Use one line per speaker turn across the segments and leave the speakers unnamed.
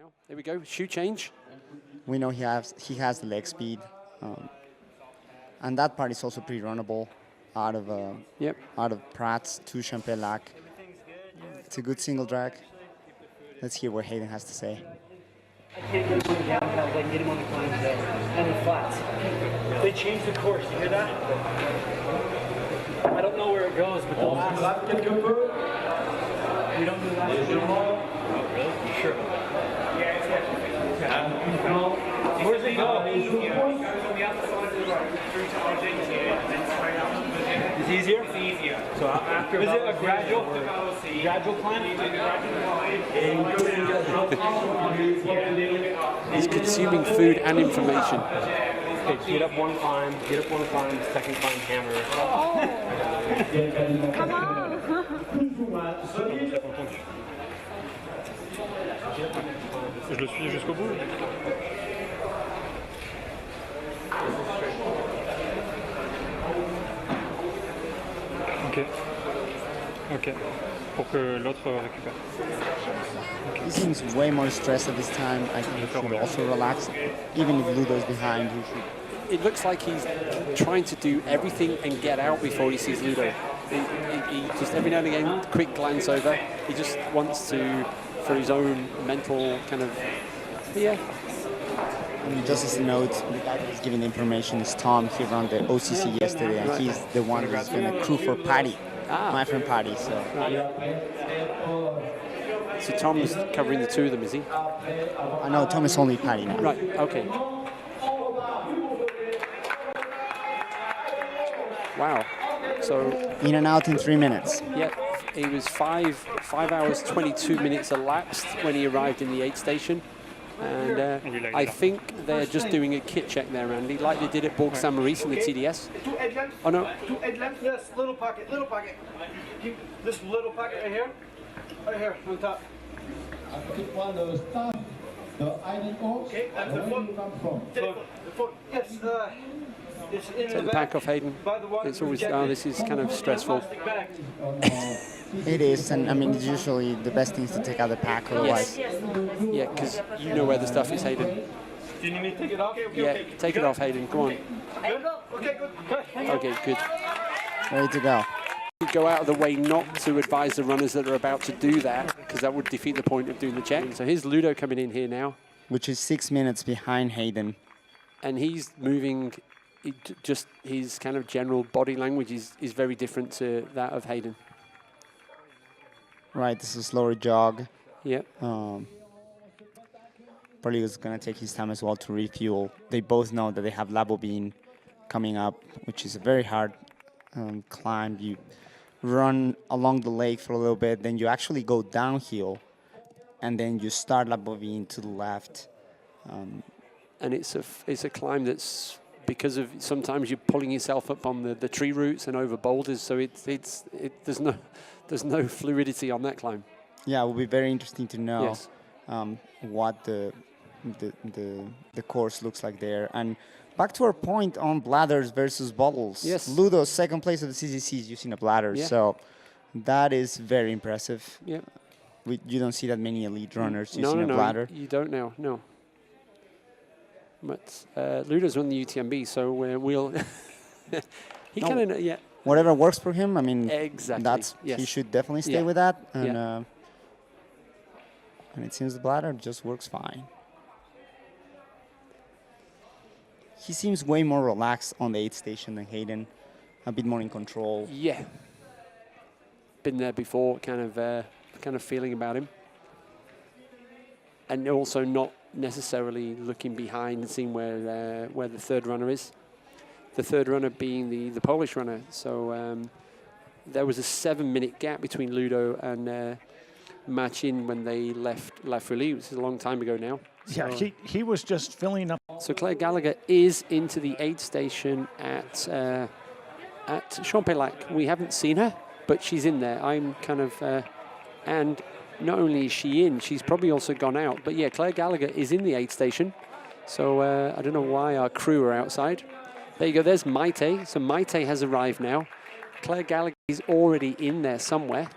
now. There we go. Shoe change.
We know he has the leg speed, and that part is also pretty runnable out of Pratt's to Champex. It's a good single drag. Let's hear what Hayden has to say.
I can't get him on the downhill, I can get him on the climbs and the flats. They changed the course, you hear that? I don't know where it goes, but the last... We don't do that. Oh, really? Sure. Where's it go? It's easier? It's easier. So after... Is it a gradual climb?
He's consuming food and information.
Okay, get up one climb, second climb, hammer.
Oh. Come on.
Je le suis jusqu'au bout. Ok. Ok. Pour que l'autre récupère.
Okay. He seems way more stressed at this time. I think he should also relax. Even if Ludo is behind, he should.
It looks like he's trying to do everything and get out before he sees Ludo. He just every now and again, quick glance over. He just wants to, for his own mental kind of, yeah.
And just as a note, the guy who's giving the information is Tom. He ran the OCC yesterday, and he's the one who's going to crew for Patty, my friend Patty. So.
So Tom's covering the two of them, is he?
I know Tom is only Patty now.
Right. Okay. Wow. So
in and out in 3 minutes.
Yeah, he was 5 hours 22 minutes elapsed when he arrived in the aid station, and I think they're just doing a kit check there, Andy, like they did at Bourg Saint-Maurice in the TDS. Oh no.
Yes, little pocket. This little pocket right here on top. Okay, that's the foot. The foot. Yes.
Take the pack off, Hayden. It's always, this is kind of stressful.
It is, and I mean, it's usually the best thing is to take out the pack, otherwise.
Yes. Yeah, because you know where the stuff is, Hayden.
Do you need me to take it off?
Yeah, take it off, Hayden. Go on.
Okay, good.
Okay, good.
Ready to go.
Go out of the way not to advise the runners that are about to do that, because that would defeat the point of doing the check. So here's Ludo coming in here now.
Which is 6 minutes behind Hayden.
And he's moving... Just his kind of general body language is very different to that of Hayden.
Right, this is a slower jog.
Yeah.
Probably is going to take his time as well to refuel. They both know that they have Labobine coming up, which is a very hard climb. You run along the lake for a little bit, then you actually go downhill, and then you start Labobine to the left.
And it's a climb that's, because of sometimes you're pulling yourself up on the tree roots and over boulders, so there's no fluidity on that climb.
Yeah, it will be very interesting to know what the course looks like there. And back to our point on bladders versus bottles.
Yes.
Ludo's second place at the CCC is using a bladder, so that is very impressive.
Yeah.
You don't see that many elite runners using a bladder.
You don't now, no. But Ludo's won the UTMB, so we'll... he kind of, yeah.
Whatever works for him, I mean,
exactly.
He should definitely stay with that. And, and it seems the bladder just works fine. He seems way more relaxed on the aid station than Hayden, a bit more in control.
Yeah. Been there before, kind of feeling about him. And also not necessarily looking behind and seeing where the third runner is. The third runner being the Polish runner. So there was a 7-minute gap between Ludo and Machin when they left La Folie, which is a long time ago now.
Yeah, he was just filling up.
So Claire Gallagher is into the aid station at Champex. We haven't seen her, but she's in there. I'm kind of, and not only is she in, she's probably also gone out. But yeah, Claire Gallagher is in the aid station. So I don't know why our crew are outside. There you go, there's Maite. So Maite has arrived now. Claire Gallagher is already in there somewhere.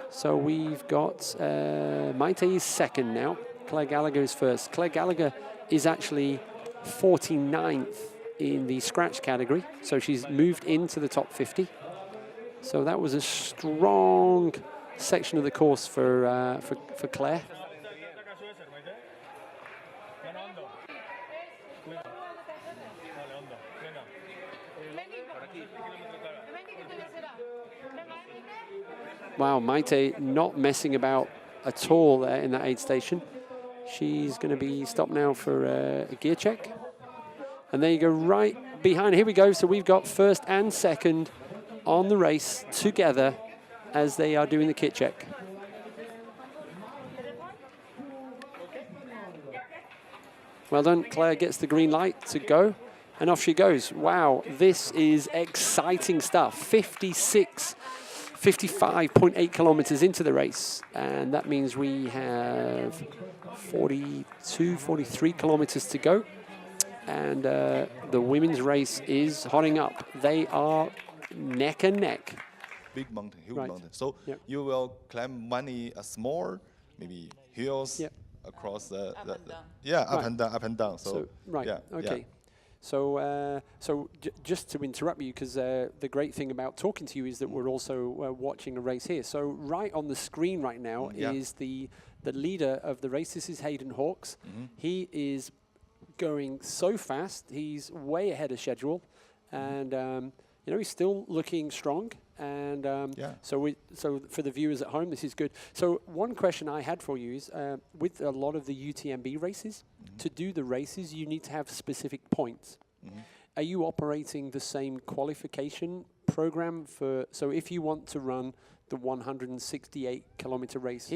So we've got, Maite is second now. Claire Gallagher is first. Claire Gallagher is actually 49th in the scratch category, so she's moved into the top 50. So that was a strong section of the course for Claire. Wow, Maite not messing about at all there in that aid station. She's going to be stopped now for a gear check. And there you go, right behind. Here we go. So we've got first and second on the race together as they are doing the kit check. Well done. Claire gets the green light to go. And off she goes. Wow, this is exciting stuff. 55.8 kilometers into the race. And that means we have 43 kilometers to go. And the women's race is hotting up. They are neck and neck.
Big mountain, huge mountain. So you will climb many small, maybe hills across the up and down. So okay. So, just to interrupt you, because the great thing about talking to you is that we're also watching a race here. So right on the screen right now is the leader of the race. This is Hayden Hawkes. He is going so fast. He's way ahead of schedule, and you know, he's still looking strong. And so for the viewers at home, this is good. So one question I had for you is, with a lot of the UTMB races, to do the races, you need to have specific points. Are you operating the same qualification program for, so if you want to run the 168-kilometer race,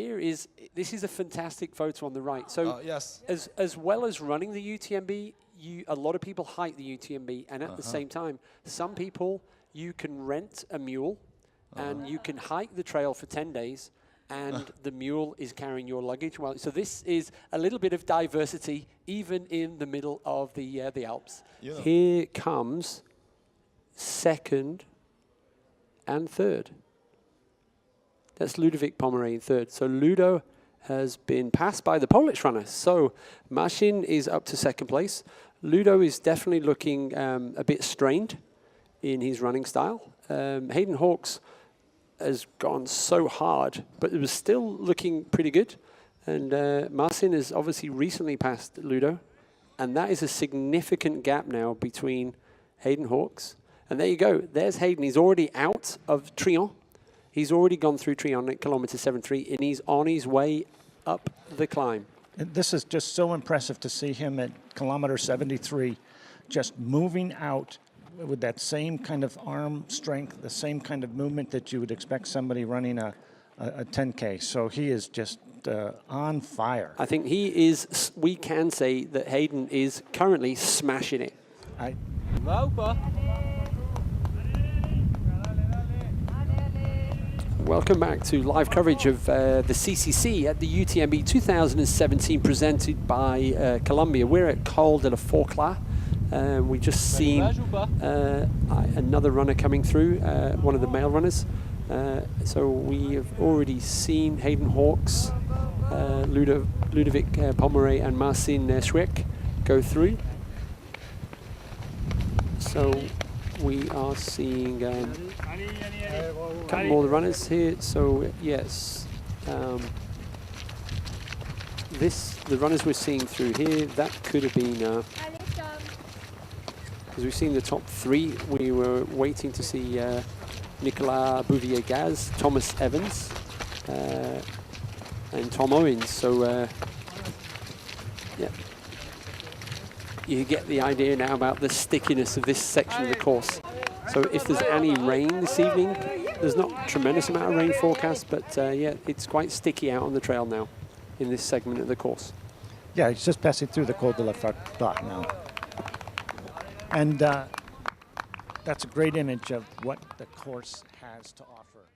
this is a fantastic photo on the right. So as well as running the UTMB, a lot of people hike the UTMB, and at the same time, some people, you can rent a mule and you can hike the trail for 10 days and the mule is carrying your luggage. Well, so this is a little bit of diversity even in the middle of the Alps. Here comes second and third. That's Ludovic Pomeray in third. So Ludo has been passed by the Polish runner. So Marcin is up to second place. Ludo is definitely looking a bit strained in his running style. Hayden Hawkes has gone so hard, but it was still looking pretty good. And Marcin has obviously recently passed Ludo. And that is a significant gap now between Hayden Hawkes. And there you go. There's Hayden. He's already out of Trion. He's already gone through Trion at kilometer 73, and he's on his way up the climb.
And this is just so impressive to see him at kilometer 73, just moving out with that same kind of arm strength, the same kind of movement that you would expect somebody running a 10K. So he is just on fire.
I think he is, we can say that Hayden is currently smashing it. Welcome back to live coverage of the CCC at the UTMB 2017 presented by Colombia. We're at Col de la Forclaz. We've just seen another runner coming through, one of the male runners. So we have already seen Hayden Hawkes, Ludovic Pomeray and Marcin Schweck go through. So we are seeing a couple more runners here. So yes, the runners we're seeing through here, that could have been, because we've seen the top three. We were waiting to see Nicolas Bouvier-Gaz, Thomas Evans, and Tom Owens. So yeah, you get the idea now about the stickiness of this section of the course. So if there's any rain this evening, there's not a tremendous amount of rain forecast, but yeah, it's quite sticky out on the trail now in this segment of the course.
Yeah, he's just passing through the Col de la Forclaz now. And that's a great image of what the course has to offer.